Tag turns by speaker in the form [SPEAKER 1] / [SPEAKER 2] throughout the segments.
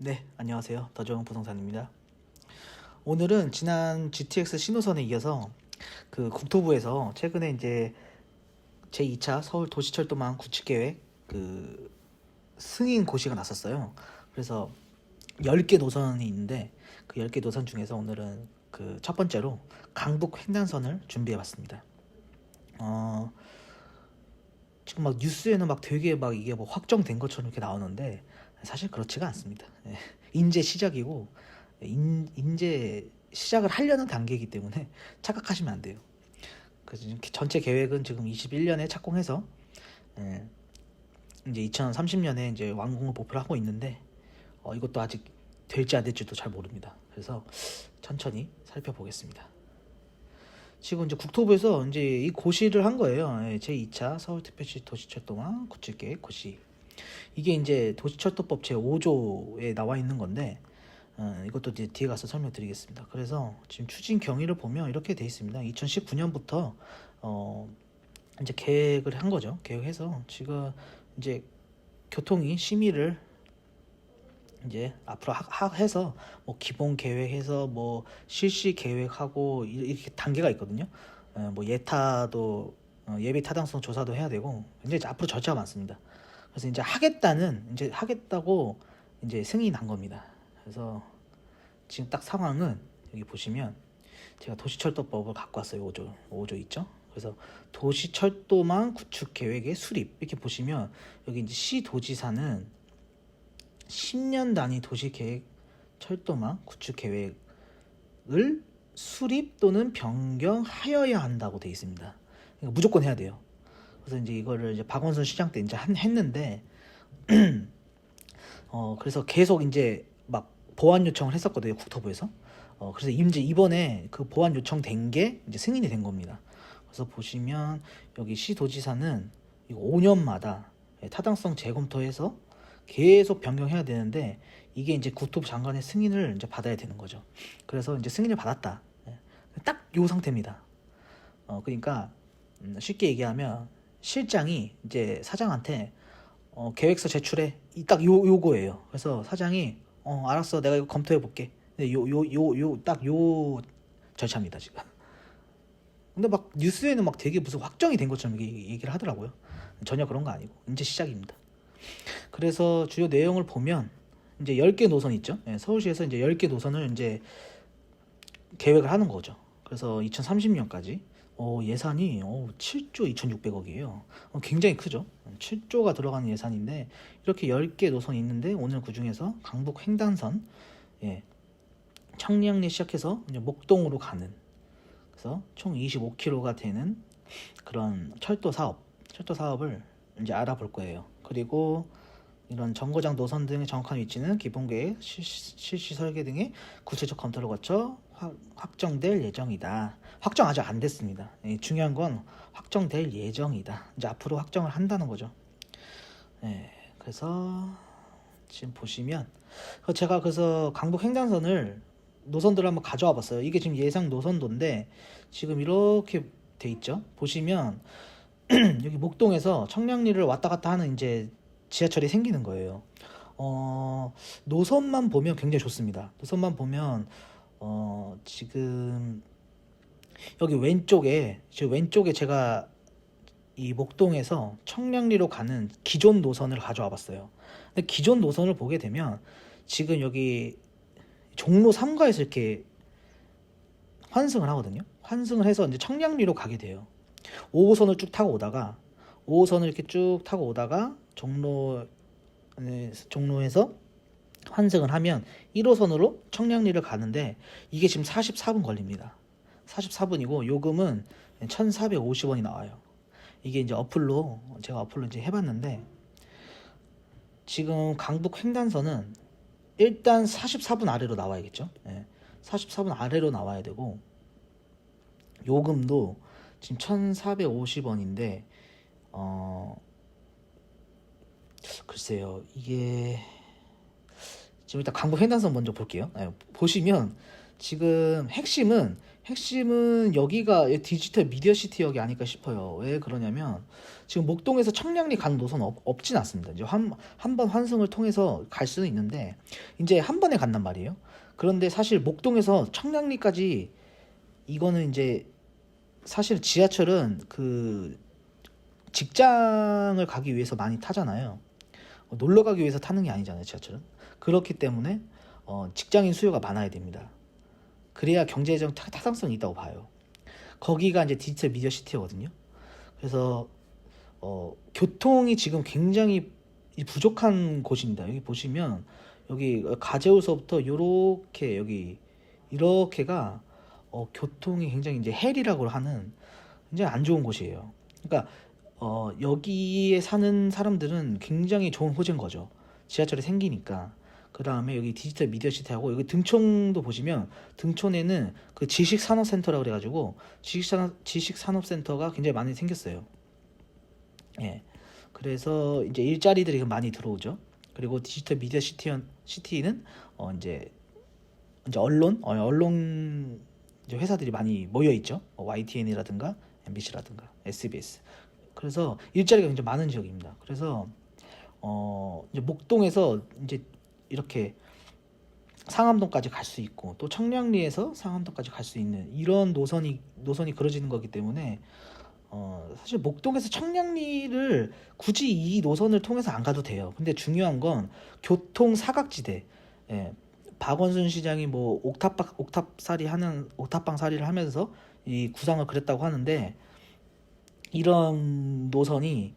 [SPEAKER 1] 네, 안녕하세요. 더좋은 부동산입니다. 오늘은 지난 GTX 신호선에 이어서 그 국토부에서 최근에 이제 제2차 서울 도시철도망 구축계획 그 승인 고시가 났었어요. 그래서 10개 노선이 있는데 그 10개 노선 중에서 오늘은 그 첫 번째로 강북 횡단선을 준비해 봤습니다. 지금 막 뉴스에는 막 되게 막 이게 뭐 확정된 것처럼 이렇게 나오는데 사실 그렇지가 않습니다. 예, 인제 시작이고 인제 시작을 하려는 단계이기 때문에 착각하시면 안 돼요. 그래서 전체 계획은 지금 21년에 착공해서 예, 이제 2030년에 이제 완공을 목표로 하고 있는데 이것도 아직 될지 안 될지도 잘 모릅니다. 그래서 천천히 살펴보겠습니다. 지금 이제 국토부에서 이제 이 고시를 한 거예요. 제2차 서울특별시 도시철도망 구축계획 고시. 이게 이제 도시철도법 제5조에 나와 있는 건데 이것도 이제 뒤에 가서 설명드리겠습니다. 그래서 지금 추진 경위를 보면 이렇게 돼 있습니다. 2019년부터 이제 계획을 한 거죠. 계획해서 지금 이제 교통위 심의를 이제 앞으로 해서 뭐 기본 계획해서 뭐 실시 계획하고 이렇게 단계가 있거든요. 뭐 예타도 예비 타당성 조사도 해야 되고 이제 앞으로 절차가 많습니다. 그래서 이제 하겠다고 이제 승인한 겁니다. 그래서 지금 딱 상황은 여기 보시면 제가 도시철도법을 갖고 왔어요. 5조 있죠. 그래서 도시철도망 구축 계획의 수립 이렇게 보시면 여기 이제 시도지사는 10년 단위 도시계획 철도망 구축 계획을 수립 또는 변경하여야 한다고 되어 있습니다. 그러니까 무조건 해야 돼요. 그래서 이제 이거를 이제 박원순 시장 때 이제 했는데 그래서 계속 이제 막 보완 요청을 했었거든요, 국토부에서. 그래서 이제 이번에 그 보완 요청된 게 이제 승인이 된 겁니다. 그래서 보시면 여기 시도지사는 이거 5년마다 타당성 재검토해서 계속 변경해야 되는데 이게 이제 국토부 장관의 승인을 이제 받아야 되는 거죠. 그래서 이제 승인을 받았다. 딱 요 상태입니다. 그러니까 쉽게 얘기하면 실장이 이제 사장한테 계획서 제출해 딱 요거예요. 그래서 사장이 알았어, 내가 이거 검토해 볼게. 딱 요 절차입니다 지금. 근데 막 뉴스에는 막 되게 무슨 확정이 된 것처럼 얘기를 하더라고요. 전혀 그런 거 아니고 이제 시작입니다. 그래서 주요 내용을 보면 이제 10개 노선 있죠. 서울시에서 이제 10개 노선을 이제 계획을 하는 거죠. 그래서 2030년까지 예산이 7조 2,600억이에요. 굉장히 크죠. 7조가 들어가는 예산인데 이렇게 10개 노선이 있는데 오늘 그 중에서 강북 횡단선, 청량리 시작해서 이제 목동으로 가는, 그래서 총 25km가 되는 그런 철도 사업을 이제 알아볼 거예요. 그리고 이런 정거장 노선 등의 정확한 위치는 기본계획, 실시 설계 등의 구체적 검토를 거쳐 확정될 예정이다. 확정 아직 안 됐습니다. 중요한 건 확정될 예정이다. 이제 앞으로 확정을 한다는 거죠. 그래서 지금 보시면 제가 그래서 강북 횡단선을 노선들을 한번 가져와 봤어요. 이게 지금 예상 노선도인데 지금 이렇게 돼 있죠. 보시면 여기 목동에서 청량리를 왔다 갔다 하는 이제 지하철이 생기는 거예요. 노선만 보면 굉장히 좋습니다. 노선만 보면 지금 여기 왼쪽에 제가 이 목동에서 청량리로 가는 기존 노선을 가져와 봤어요. 근데 기존 노선을 보게 되면 지금 여기 종로 3가에서 이렇게 환승을 하거든요. 환승을 해서 이제 청량리로 가게 돼요. 5호선을 쭉 타고 오다가 5호선을 이렇게 쭉 타고 오다가 종로에서 환승을 하면 1호선으로 청량리를 가는데 이게 지금 44분 걸립니다. 44분이고 요금은 1,450원이 나와요. 이게 이제 제가 어플로 이제 해봤는데 지금 강북 횡단선은 일단 44분 아래로 나와야겠죠. 44분 아래로 나와야 되고 요금도 지금 1,450원인데 글쎄요, 이게 지금 일단 강북 횡단선 먼저 볼게요. 보시면 지금 핵심은 핵심은 여기가 디지털 미디어 시티역이 아닐까 싶어요. 왜 그러냐면 지금 목동에서 청량리 가는 노선은 없진 않습니다. 이제 한 번 환승을 통해서 갈 수는 있는데 이제 한 번에 간단 말이에요. 그런데 사실 목동에서 청량리까지 이거는 이제 사실 지하철은 그 직장을 가기 위해서 많이 타잖아요. 놀러 가기 위해서 타는 게 아니잖아요, 지하철은. 그렇기 때문에 직장인 수요가 많아야 됩니다. 그래야 경제적 타당성이 있다고 봐요. 거기가 이제 디지털 미디어 시티거든요. 그래서 교통이 지금 굉장히 부족한 곳입니다. 여기 보시면 여기 가재우서부터 요렇게 여기 이렇게가 교통이 굉장히 이제 헬이라고 하는 굉장히 안 좋은 곳이에요. 그러니까 여기에 사는 사람들은 굉장히 좋은 호재인 거죠. 지하철이 생기니까. 그 다음에 여기 디지털 미디어 시티하고 여기 등촌도 보시면 등촌에는 그 지식산업센터라고 그래가지고 지식산업센터가 굉장히 많이 생겼어요. 예. 그래서 이제 일자리들이 많이 들어오죠. 그리고 디지털 미디어 시티는 이제 언론 이제 회사들이 많이 모여 있죠. YTN이라든가 MBC라든가 SBS. 그래서 일자리가 굉장히 많은 지역입니다. 그래서 이제 목동에서 이제 이렇게 상암동까지 갈 수 있고 또 청량리에서 상암동까지 갈 수 있는 이런 노선이 그려지는 거기 때문에 사실 목동에서 청량리를 굳이 이 노선을 통해서 안 가도 돼요. 근데 중요한 건 교통 사각지대. 예, 박원순 시장이 뭐 옥탑방 살이를 하면서 이 구상을 그렸다고 하는데 이런 노선이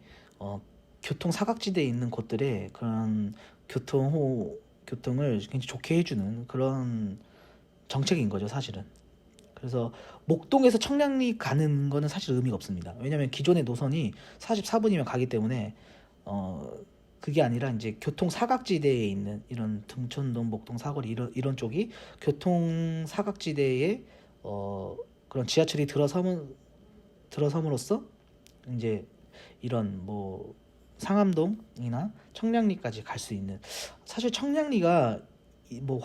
[SPEAKER 1] 교통 사각지대에 있는 곳들의 그런 교통을 굉장히 좋게 해주는 그런 정책인 거죠, 사실은. 그래서 목동에서 청량리 가는 거는 사실 의미가 없습니다. 왜냐하면 기존의 노선이 44분이면 가기 때문에 그게 아니라 이제 교통 사각지대에 있는 이런 등촌동, 목동, 사거리 이런 쪽이 교통 사각지대에 그런 지하철이 들어섬으로써 이제 이런 뭐 상암동이나 청량리까지 갈 수 있는 사실 청량리가 뭐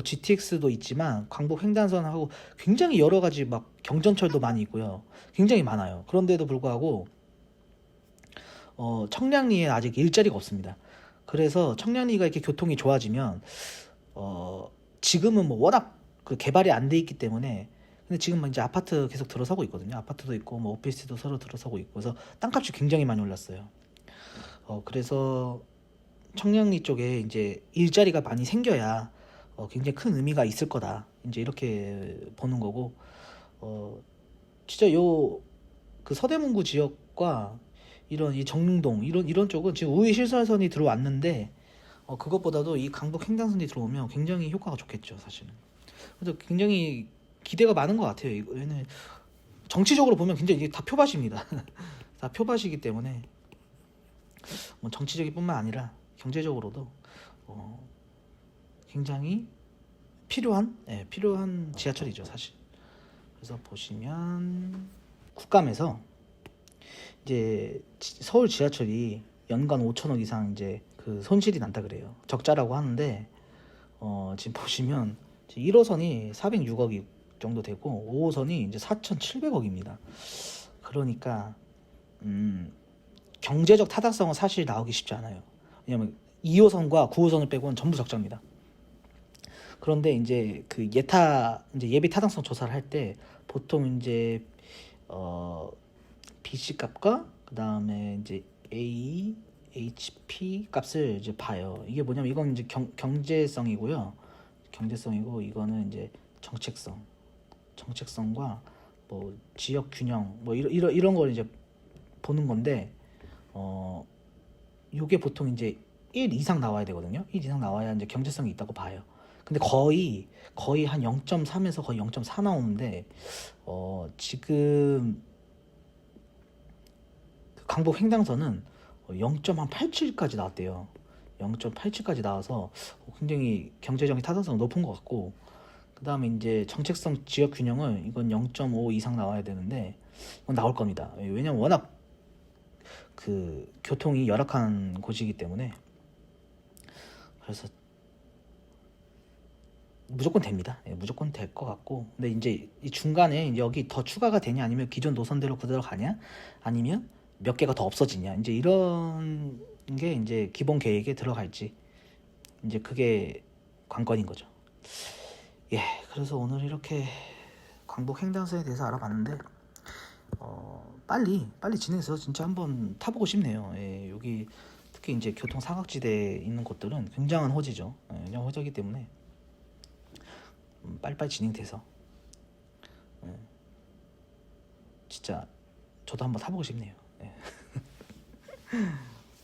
[SPEAKER 1] GTX도 있지만 광복 횡단선하고 굉장히 여러 가지 막 경전철도 많이 있고요. 굉장히 많아요. 그런데도 불구하고 청량리에 아직 일자리가 없습니다. 그래서 청량리가 이렇게 교통이 좋아지면 지금은 뭐 워낙 그 개발이 안 돼 있기 때문에 근데 지금 이제 아파트 계속 들어서고 있거든요. 아파트도 있고 뭐 오피스도 서로 들어서고 있고 그래서 땅값이 굉장히 많이 올랐어요. 그래서 청량리 쪽에 이제 일자리가 많이 생겨야 굉장히 큰 의미가 있을 거다. 이제 이렇게 보는 거고 진짜 그 서대문구 지역과 이런 이 정릉동 이런 쪽은 지금 우회 실설선이 들어왔는데 그것보다도 이 강북 횡단선이 들어오면 굉장히 효과가 좋겠죠, 사실은. 그래서 굉장히 기대가 많은 것 같아요. 얘는 정치적으로 보면 굉장히 이게 다 표밭입니다. 다 표밭이기 때문에 뭐 정치적인 뿐만 아니라 경제적으로도 굉장히 필요한 지하철이죠, 사실. 그래서 보시면 국감에서 이제 서울 지하철이 연간 5천억 이상 이제 그 손실이 난다 그래요. 적자라고 하는데 지금 보시면 1호선이 406억이 정도 되고 5호선이 이제 4,700억입니다. 그러니까 경제적 타당성은 사실 나오기 쉽지 않아요. 왜냐면 2호선과 9호선을 빼고는 전부 적자입니다. 그런데 이제 그 예비 타당성 조사를 할 때 보통 이제 BC 값과 그 다음에 이제 A, HP 값을 이제 봐요. 이게 뭐냐면 이건 이제 경제성이고요. 경제성이고 이거는 이제 정책성과 뭐 지역 균형 뭐 이런 걸 이제 보는 건데 요게 보통 이제 1 이상 나와야 되거든요. 1 이상 나와야 이제 경제성이 있다고 봐요. 근데 거의 한 0.3에서 거의 0.4 나오는데 지금 강북 횡단선은 0.87까지 나왔대요. 0.87까지 나와서 굉장히 경제적인 타당성이 높은 것 같고 그 다음에 이제 정책성 지역 균형은 이건 0.5 이상 나와야 되는데 이건 나올 겁니다. 왜냐면 워낙 그 교통이 열악한 곳이기 때문에 그래서 무조건 됩니다. 예, 무조건 될 것 같고, 근데 이제 이 중간에 여기 더 추가가 되냐, 아니면 기존 노선대로 그대로 가냐, 아니면 몇 개가 더 없어지냐, 이제 이런 게 이제 기본 계획에 들어갈지, 이제 그게 관건인 거죠. 예, 그래서 오늘 이렇게 광복 횡단선에 대해서 알아봤는데, 빨리 진행해서 진짜 한번 타보고 싶네요. 예, 여기 특히 이제 교통 사각지대에 있는 곳들은 굉장한 호지죠. 예, 굉장한 호지이기 때문에 빨리빨리 진행돼서 진짜 저도 한번 타보고 싶네요. 예.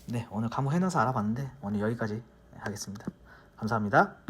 [SPEAKER 1] 네, 오늘 강북 해변사 알아봤는데 오늘 여기까지 하겠습니다. 감사합니다.